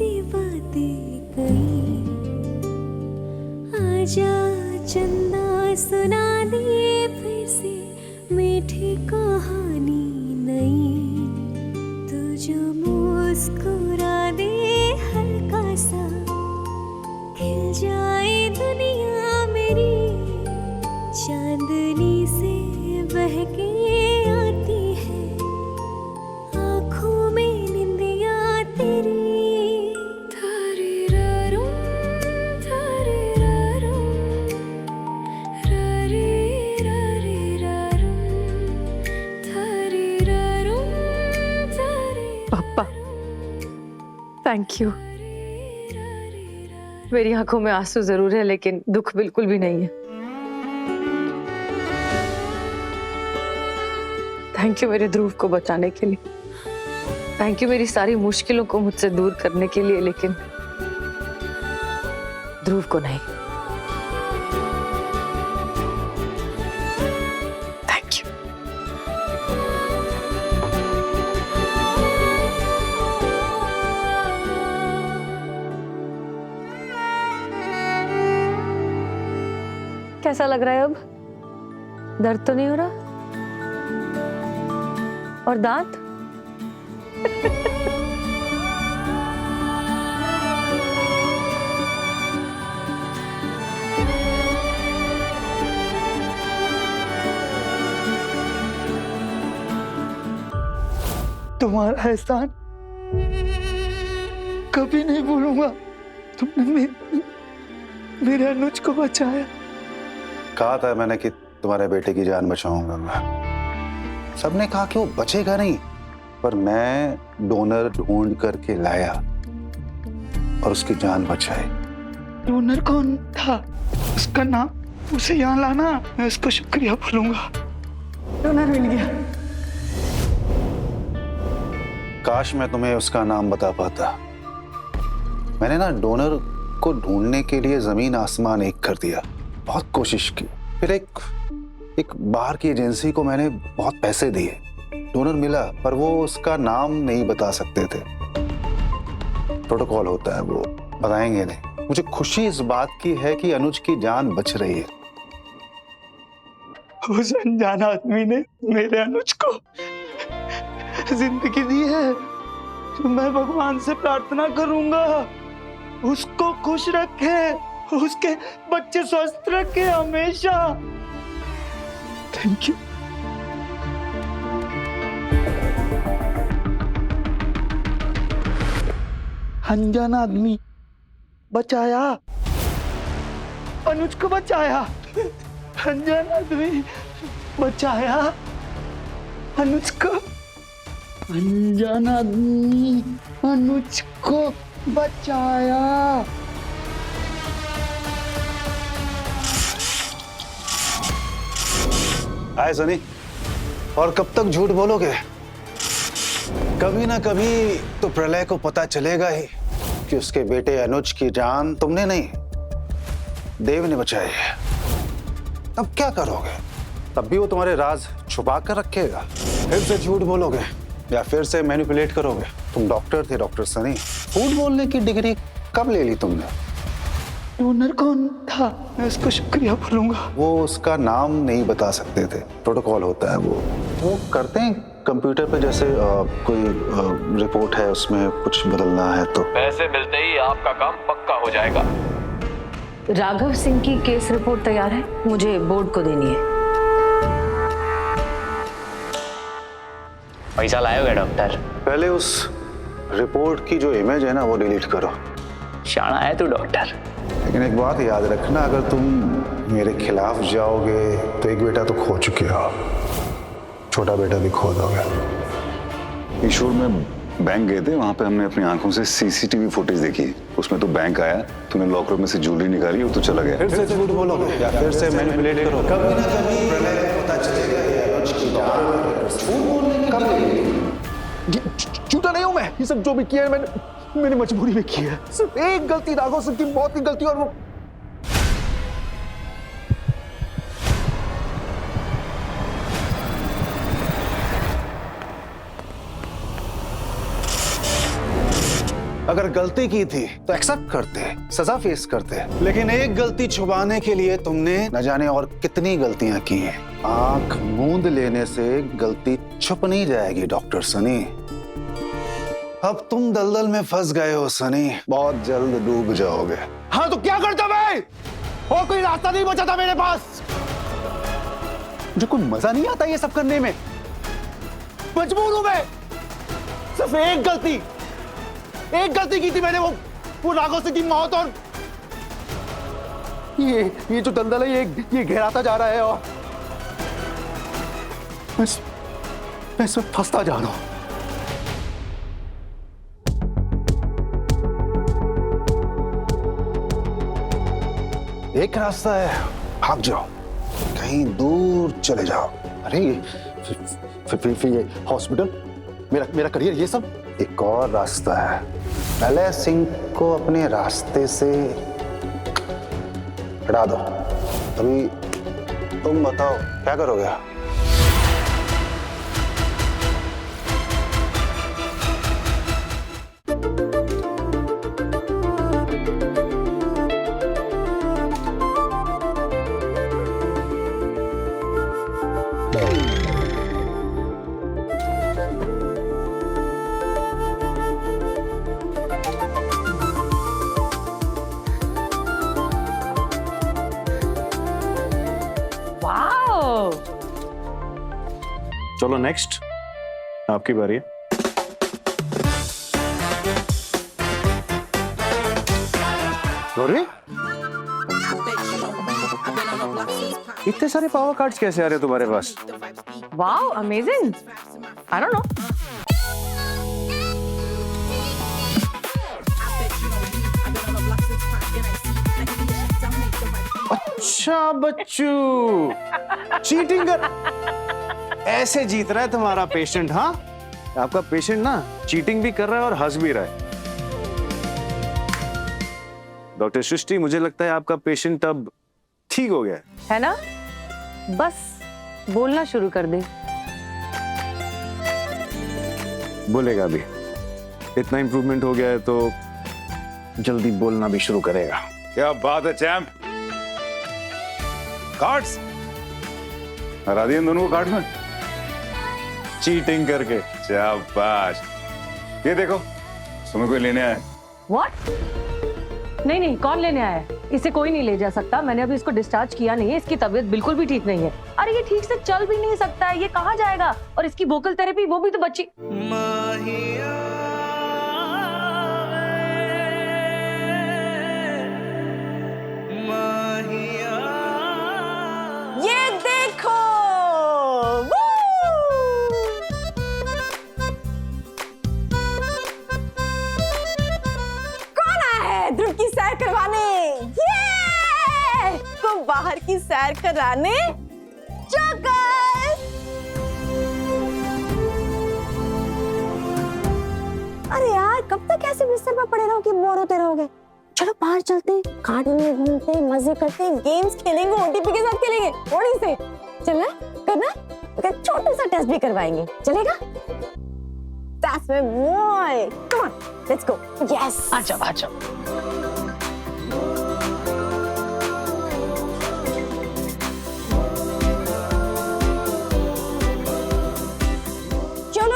सी बातें कही, आजा चंदा सुना दे फिर से मीठी कहानी नई, तू जो मुस्कुरा दे हल्का सा खिल जाए दुनिया मेरी, चांदनी से बहके आती है आँखों में निंदिया तेरी। थारे रारो, थारे रारो, रारे रारे रारो, थारे रारो, थारे पापा थैंक यू। मेरी आंखों में आंसू जरूर है लेकिन दुख बिल्कुल भी नहीं है। थैंक यू मेरे ध्रुव को बचाने के लिए, थैंक यू मेरी सारी मुश्किलों को मुझसे दूर करने के लिए, लेकिन ध्रुव को नहीं। Thank you. कैसा लग रहा है अब? दर्द तो नहीं हो रहा? और दांत? तुम्हारा एहसान कभी नहीं भूलूंगा। तुमने मेरे अनुज को बचाया। कहा था मैंने कि तुम्हारे बेटे की जान बचाऊंगा मैं। सबने कहा कि वो बचेगा नहीं, पर मैं डोनर ढूंढ करके लाया और उसकी जान बचाई। डोनर कौन था? उसका नाम? उसे यहाँ लाना, मैं उसको शुक्रिया बोलूंगा। डोनर मिल गया। काश मैं तुम्हें उसका नाम बता पाता। मैंने ना डोनर को ढूंढने के लिए जमीन आसमान एक कर दिया, बहुत कोशिश की। फिर एक बाहर की एजेंसी को मैंने बहुत पैसे दिए, डोनर मिला, पर वो उसका नाम नहीं बता सकते थे। प्रोटोकॉल होता है, वो बताएंगे नहीं। मुझे खुशी इस बात की है कि अनुज की जान बच रही है। उस अनजान आदमी ने मेरे अनुज को जिंदगी दी है। मैं भगवान से प्रार्थना करूंगा उसको खुश रखे, उसके बच्चे स्वस्थ रखे हमेशा। Thank you. अनजान आदमी बचाया, अनुज को बचाया। अनजान आदमी बचाया अनुज को। अनजान आदमी अनुज को बचाया। आए सनी, और कब तक झूठ बोलोगे? कभी ना कभी तो प्रलय को पता चलेगा ही कि उसके बेटे अनुज की जान तुमने नहीं, देव ने बचाई है। तब क्या करोगे? तब भी वो तुम्हारे राज छुपा कर रखेगा। फिर से झूठ बोलोगे या फिर से मैनिपुलेट करोगे? तुम डॉक्टर थे, डॉक्टर सनी। झूठ बोलने की डिग्री कब ले ली तुमने? डोनर कौन था? मैं उसको शुक्रिया बोलूंगा। वो उसका नाम नहीं बता सकते थे, प्रोटोकॉल होता है। वो करते हैं कंप्यूटर पे, जैसे कोई रिपोर्ट है उसमें कुछ बदलना है तो पैसे मिलते ही आपका काम पक्का हो जाएगा। राघव सिंह की केस रिपोर्ट तैयार है, मुझे बोर्ड को देनी है। पैसा लायोगे डॉक्टर? पहले उस रिपोर्ट की जो इमेज है ना, वो डिलीट करो। शाना है तू डॉक्टर। लेकिन एक बात याद रखना, अगर तुम मेरे खिलाफ जाओगे तो एक बेटा तो खो चुके हो, छोटा बेटा भी खो दोगे। ईश्वर में बैंक गए थे, वहां पे हमने अपनी आंखों से सीसीटीवी फुटेज देखी। उसमें तो बैंक आया, तूने लॉकर में से ज्वेलरी निकाली और तो चला गया। फिर से झूठ बोलोगे या फिर से मैनिपुलेट करोगे? कभी ना कभी प्रलय को पता चलेगा कि अनुज की जान। झूठ बोलने की कब? झूठा नहीं हूं मैं। ये सब जो भी किया है मैंने मजबूरी में किया है। सिर्फ एक गलती, राघव सिंह की मौत की गलती, और वो अगर गलती की थी तो एक्सेप्ट करते, सजा फेस करते, लेकिन एक गलती छुपाने के लिए तुमने न जाने और कितनी गलतियां की हैं। आंख मूंद लेने से गलती छुप नहीं जाएगी डॉक्टर सनी। अब तुम दलदल में फंस गए हो सनी, बहुत जल्द डूब जाओगे। हाँ तो क्या करता मैं? और कोई रास्ता नहीं बचा था मेरे पास। मुझे कोई मजा नहीं आता ये सब करने में, मजबूर हूं मैं। सिर्फ एक गलती की थी मैंने, वो राघव सिंह की मौत, और ये जो दलदल है ये गहराता जा रहा है और मैं इसमें फंसता जा रहा हूं। एक रास्ता है, भाग जाओ, कहीं दूर चले जाओ। अरे फिर ये हॉस्पिटल, मेरा करियर, ये सब। एक और रास्ता है, प्रलय सिंह को अपने रास्ते से हटा दो। अभी तुम बताओ क्या करोगे? चलो नेक्स्ट, आपकी बारी है। अरे इतने सारे पावर कार्ड्स कैसे आ रहे हैं तुम्हारे पास? Wow, amazing. I don't know. अच्छा बच्चू, चीटिंग कर ऐसे जीत रहा है तुम्हारा पेशेंट? हाँ, आपका पेशेंट ना चीटिंग भी कर रहा है और हंस भी रहा है। डॉक्टर सृष्टि, मुझे लगता है आपका पेशेंट अब ठीक हो गया है ना? बस बोलना शुरू कर दे। बोलेगा भी। इतना इंप्रूवमेंट हो गया है तो जल्दी बोलना भी शुरू करेगा। क्या बात है चैंप। कार्ड्स हरा दिए दोनों को कार्ड में चीटिंग करके। शाबाश। ये देखो, तुम्हें कोई लेने आया। What? नहीं, कौन लेने आया है? इसे कोई नहीं ले जा सकता। मैंने अभी इसको डिस्चार्ज किया नहीं है। इसकी तबीयत बिल्कुल भी ठीक नहीं है। अरे ये ठीक से चल भी नहीं सकता है, ये कहाँ जाएगा? और इसकी वोकल थेरेपी, वो भी तो बच्ची। ये देखो, कौन आया है ध्रुव की सैर करवाने? ये को बाहर की सैर कराने। जोकर, अरे यार कब तक ऐसे बिस्तर पर पड़े रहोगे, बोर होते रहोगे? चलो बाहर चलते हैं, गार्डन में घूमते हैं, मजे करते हैं, गेम्स खेलेंगे, ओटीपी के साथ खेलेंगे थोड़ी से। चलना करना, एक छोटा सा टेस्ट भी करवाएंगे, चलेगा? That's my boy. Come on, let's go. Yes. आजा।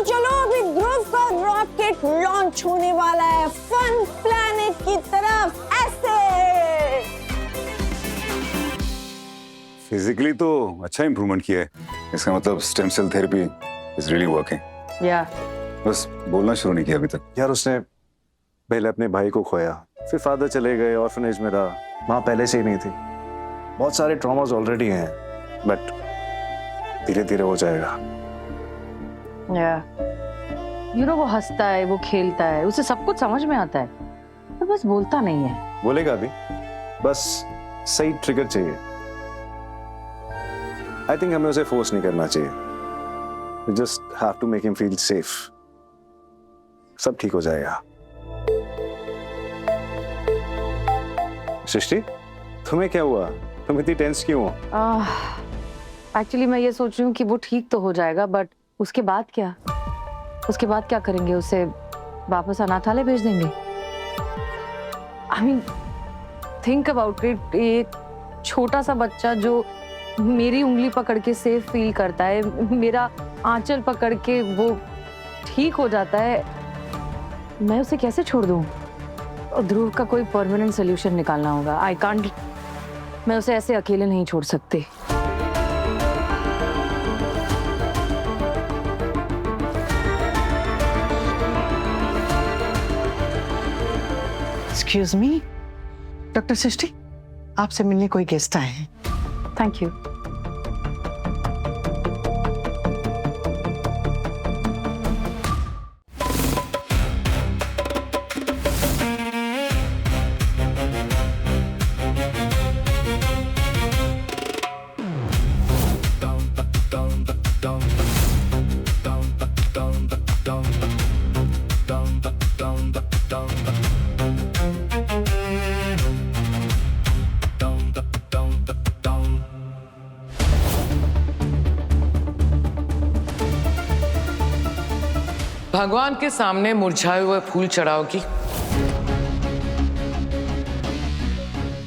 चलो अभी ध्रुव का रॉकेट लॉन्च होने वाला है फन प्लैनेट की तरफ। ऐसे फिजिकली तो अच्छा इंप्रूवमेंट किया है, इसका मतलब stem cell therapy is really working. या बस बोलना शुरू नहीं किया अभी तक। यार उसने पहले अपने भाई को खोया, फिर फादर चले गए, ऑर्फनेज में रहा, माँ पहले से ही नहीं थी। बहुत सारे ट्रॉमास ऑलरेडी हैं, बट धीरे धीरे हो जाएगा। वो हंसता है, वो खेलता है, उसे सब कुछ समझ में आता है, तो बस बोलता नहीं है। बोलेगा भी, बस सही ट्रिगर चाहिए। आई थिंक हमें उसे फोर्स नहीं करना चाहिए। We just have to make him feel safe. सब ठीक हो जाएगा। सृष्टि, तुम्हें क्या हुआ? तुम इतनी टेंस क्यों हो? एक्चुअली मैं ये सोच रही हूँ कि वो ठीक तो हो जाएगा, बट उसके बाद क्या? उसके बाद क्या करेंगे? उसे वापस अनाथालय भेज देंगे? I mean think about it, एक छोटा सा बच्चा जो मेरी उंगली पकड़ के सेफ फील करता है, मेरा आंचल पकड़ के वो ठीक हो जाता है, मैं उसे कैसे छोड़ दूं? और ध्रुव का कोई परमानेंट सोल्यूशन निकालना होगा। आई कांट, मैं उसे ऐसे अकेले नहीं छोड़ सकती। एक्सक्यूज मी, डॉक्टर सृष्टि, आपसे मिलने कोई गेस्ट आए हैं। Thank you. भगवान के सामने मुरझाए हुए फूल चढ़ाओगी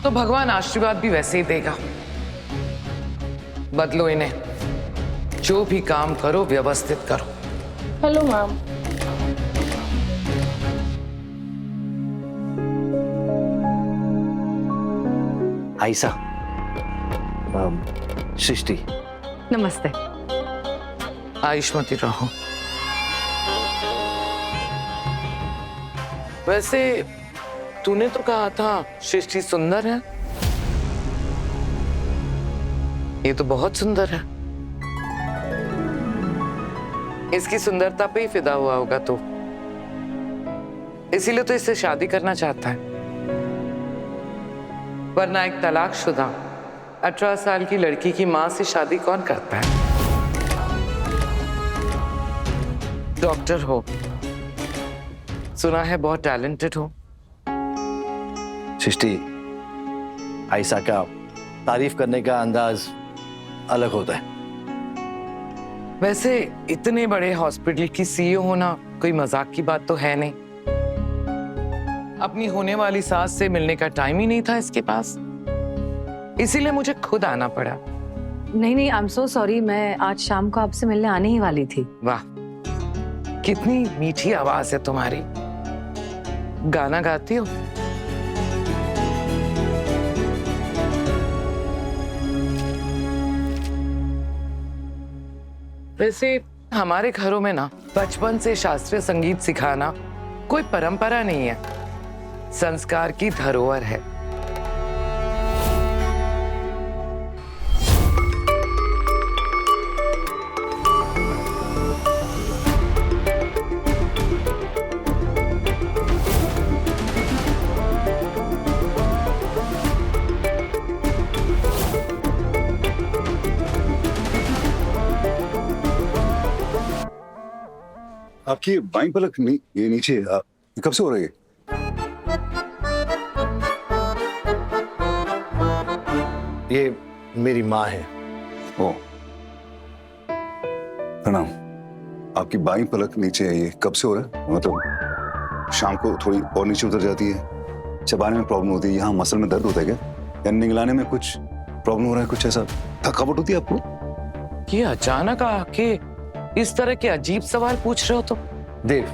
तो भगवान आशीर्वाद भी वैसे ही देगा। बदलो इन्हें, जो भी काम करो व्यवस्थित करो। Hello ma'am. आयशा, सृष्टि, नमस्ते। आयुष्मती रहो। वैसे तूने तो कहा था सृष्टि सुंदर है, ये तो बहुत सुंदर है। इसकी सुंदरता पे ही फिदा हुआ होगा तो, इसीलिए तो इससे शादी करना चाहता है। वरना एक तलाकशुदा 18 साल की लड़की की मां से शादी कौन करता है? डॉक्टर हो, सुना है बहुत टैलेंटेड हो। सृष्टि, आयशा का तारीफ करने का अंदाज अलग होता है। वैसे इतने बड़े हॉस्पिटल की सीईओ होना कोई मजाक की बात तो है नहीं। अपनी होने वाली सास से मिलने का टाइम ही नहीं था इसके पास, इसीलिए मुझे खुद आना पड़ा। नहीं नहीं, आई एम सो सॉरी, मैं आज शाम को आपसे मिलने आने ही वाली थी। वाह, कितनी मीठी आवाज है तुम्हारी। गाना गाती हो? वैसे हमारे घरों में ना बचपन से शास्त्रीय संगीत सिखाना कोई परंपरा नहीं है, संस्कार की धरोहर है। आपकी बाईं पलक ये नीचे कब से हो रही है? ये मेरी माँ है। ओ, प्रणाम। आपकी बाईं पलक नीचे है, ये कब से हो रहा है? मतलब शाम को थोड़ी और नीचे उतर जाती है, चबाने में प्रॉब्लम होती है, यहाँ मसल में दर्द होता है क्या, या निगलाने में कुछ प्रॉब्लम हो रहा है, कुछ ऐसा थकावट होती है आपको? ये अचानक आके इस तरह के अजीब सवाल पूछ रहे हो तो? देव,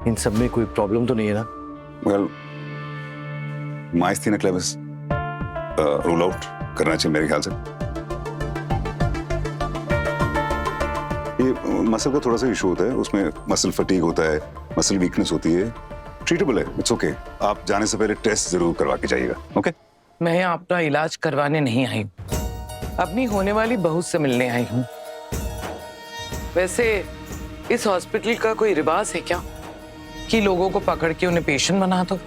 इन सब में कोई प्रॉब्लम तो नहीं है ना? Well, myasthenia Clavis rule out करना चाहिए मेरे ख्याल से। ये मसल का थोड़ा सा इशू होता है, उसमें मसल फटीग होता है, मसल वीकनेस होती है, ट्रीटेबल है, इट्स ओके। आप जाने से पहले टेस्ट जरूर करवा के जाइएगा, ओके? मैं यहाँ अपना इलाज करवाने नहीं आई, अपनी होने वाली बहू से मिलने आई हूँ। वैसे इस हॉस्पिटल का कोई रिवाज है क्या कि लोगों को पकड़ के उन्हें पेशेंट बना दो?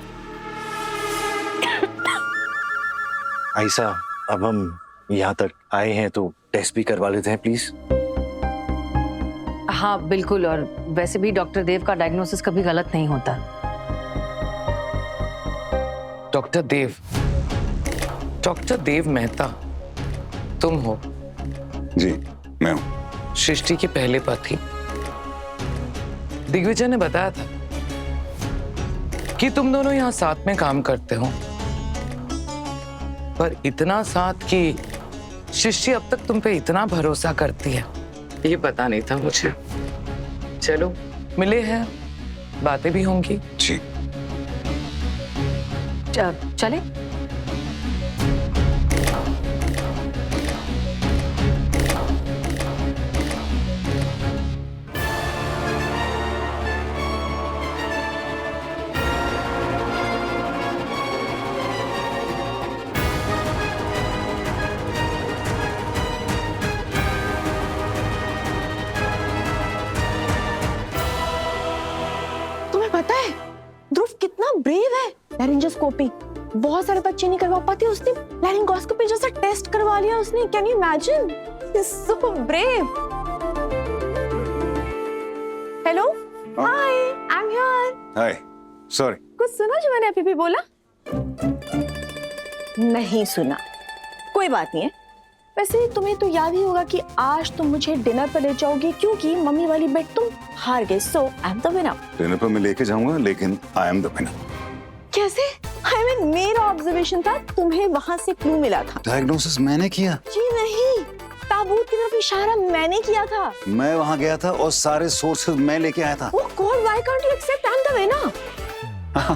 आयशा, अब हम यहाँ तक आए हैं तो टेस्ट भी करवा लेते हैं प्लीज। हाँ बिल्कुल, और वैसे भी डॉक्टर देव का डायग्नोसिस कभी गलत नहीं होता। डॉक्टर देव मेहता तुम हो? जी, मैं हूँ। सृष्टि के पहले पति। दिग्विजय ने बताया था कि तुम दोनों यहाँ साथ में काम करते हो, पर इतना साथ कि सृष्टि अब तक तुम पे इतना भरोसा करती है, ये पता नहीं था मुझे। चलो मिले हैं, बातें भी होंगी। जी चले। तुम्हें पता है ध्रुव कितना ब्रेव है। लैरिंजोस्कोपी बहुत सारे बच्चे नहीं करवा पाते, उसने लैरिंगोस्कोपी जैसा टेस्ट करवा लिया उसने। Can you imagine? He is so brave. Hello, hi, I am here. Hi, sorry. कुछ सुना जो मैंने अभी भी बोला? नहीं सुना, कोई बात नहीं है। वैसे तुम्हें तो याद ही होगा कि आज तुम मुझे डिनर पर ले जाओगी क्योंकि मम्मी वाली बेट तुम हार गए, so I am the winner. Dinner पर मैं लेके जाऊंगा, लेकिन आई एम द विनर। कैसे? आई मीन मेरा ऑब्जर्वेशन था, तुम्हें वहां से क्लू मिला था। डायग्नोसिस मैंने किया? जी नहीं, ताबूत की तरफ इशारा मैंने किया था। मैं वहां गया था और सारे सोर्सेज मैं लेके आया था। Oh God, why can't you accept I'm the winner?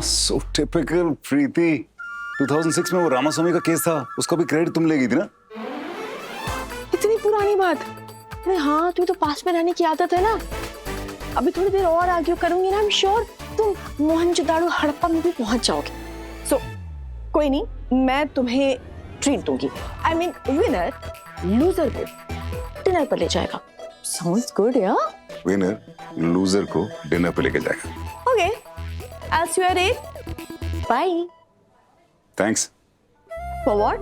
So typical प्रीति। 2006 में वो रामास्वामी का केस था, उसका भी क्रेडिट तुम ले गई थी ना? इतनी पुरानी बात। अरे हाँ, तुम्हें तो पास में रहने की आदत है ना। अभी थोड़ी देर और आर्ग्यू करूंगी ना, आई एम श्योर तुम मोहनजोदाड़ो हड़प्पा में भी पहुंच जाओगे। सो कोई नहीं, मैं तुम्हें ट्रीट दूंगी। आई मीन विनर लूजर को डिनर पर ले जाएगा। साउंड्स गुड यार। विनर लूजर को डिनर पे लेके जाएगा। Okay, I'll see you at 8. Bye. Thanks. For what?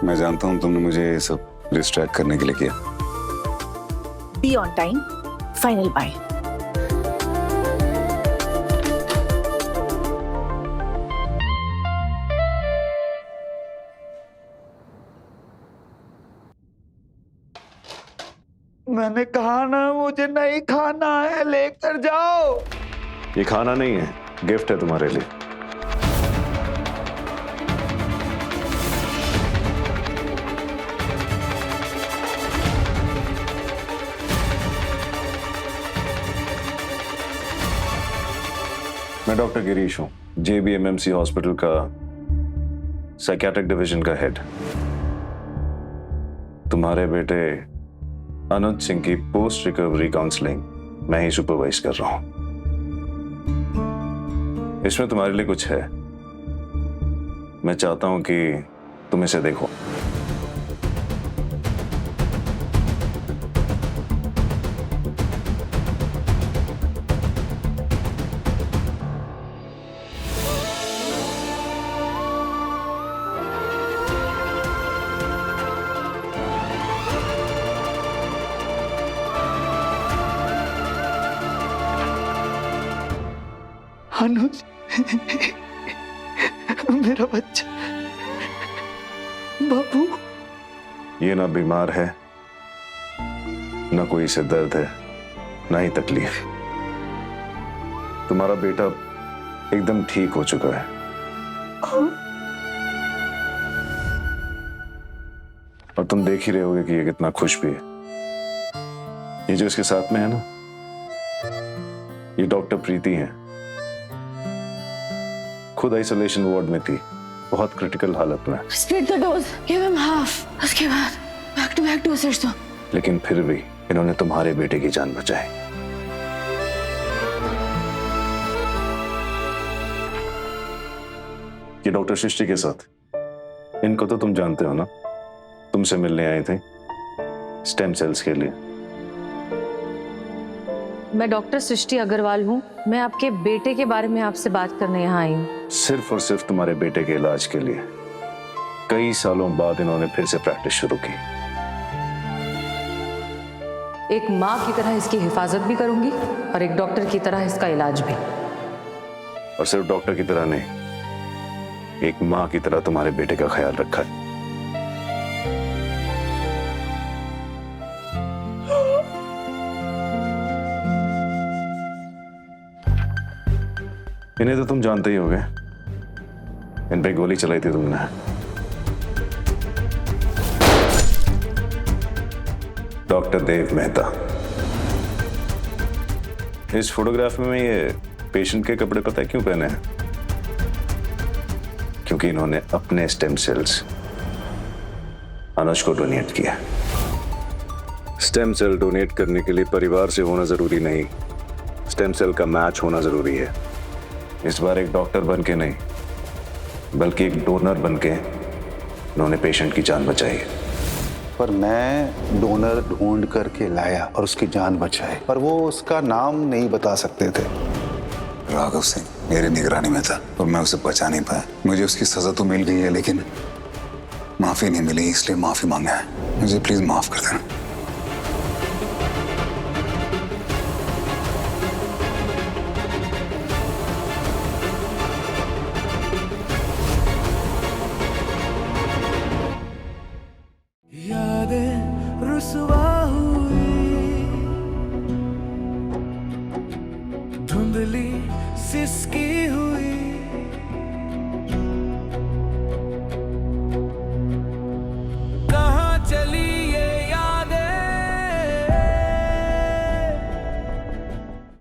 मैं जानता हूँ तुमने मुझे ये सब डिस्ट्रैक्ट करने के लिए किया। Be on time. Final bye. मैंने कहा ना मुझे नहीं खाना है, लेकर जाओ। ये खाना नहीं है, गिफ्ट है तुम्हारे लिए। मैं डॉक्टर गिरीश हूँ, JBMMC हॉस्पिटल का साइकियाट्रिक डिवीजन का हेड। तुम्हारे बेटे अनुज सिंह की पोस्ट रिकवरी काउंसलिंग मैं ही सुपरवाइज कर रहा हूं। इसमें तुम्हारे लिए कुछ है, मैं चाहता हूं कि तुम इसे देखो। अनुज, मेरा बच्चा बाबू। ये ना बीमार है, ना कोई इसे दर्द है, ना ही तकलीफ। तुम्हारा बेटा एकदम ठीक हो चुका है। और तुम देख ही रहे होगे कि ये कितना खुश भी है। ये जो इसके साथ में है ना, ये डॉक्टर प्रीति हैं। खुद आइसोलेशन वार्ड में थी, बहुत क्रिटिकल हालत में। Split the dose. Give him half. उसके बाद back to back doses दो। लेकिन फिर भी इन्होंने तुम्हारे बेटे की जान बचाई। ये डॉक्टर सृष्टि के साथ, इनको तो तुम जानते हो ना, तुमसे मिलने आए थे स्टेम सेल्स के लिए। मैं डॉक्टर सृष्टि अग्रवाल हूँ। मैं आपके बेटे के बारे में आपसे बात करने यहाँ आई हूँ। सिर्फ और सिर्फ तुम्हारे बेटे के इलाज के लिए। कई सालों बाद इन्होंने फिर से प्रैक्टिस शुरू की। एक माँ की तरह इसकी हिफाजत भी करूंगी और एक डॉक्टर की तरह इसका इलाज भी। और सिर्फ डॉक्टर की तरह नहीं, एक माँ की तरह तुम्हारे बेटे का ख्याल रखा है। इन्हें तो तुम जानते ही होगे, इन पे गोली चलाई थी तुमने। डॉक्टर देव मेहता। इस फोटोग्राफ में ये पेशेंट के कपड़े पता है क्यों पहने हैं? क्योंकि इन्होंने अपने स्टेम सेल्स अनुज को डोनेट किया। स्टेम सेल डोनेट करने के लिए परिवार से होना जरूरी नहीं, स्टेम सेल का मैच होना जरूरी है। इस बार एक डॉक्टर बन के नहीं, बल्कि एक डोनर बन के उन्होंने पेशेंट की जान बचाई है। पर मैं डोनर ढूंढ करके लाया और उसकी जान बचाई, पर वो उसका नाम नहीं बता सकते थे। राघव सिंह मेरी निगरानी में था और मैं उसे बचा नहीं पाया। मुझे उसकी सजा तो मिल गई है, लेकिन माफी नहीं मिली, इसलिए माफी मांगा है। मुझे प्लीज माफ कर देना। यादें रुसवा हुई, धुंधली सिसकी हुई,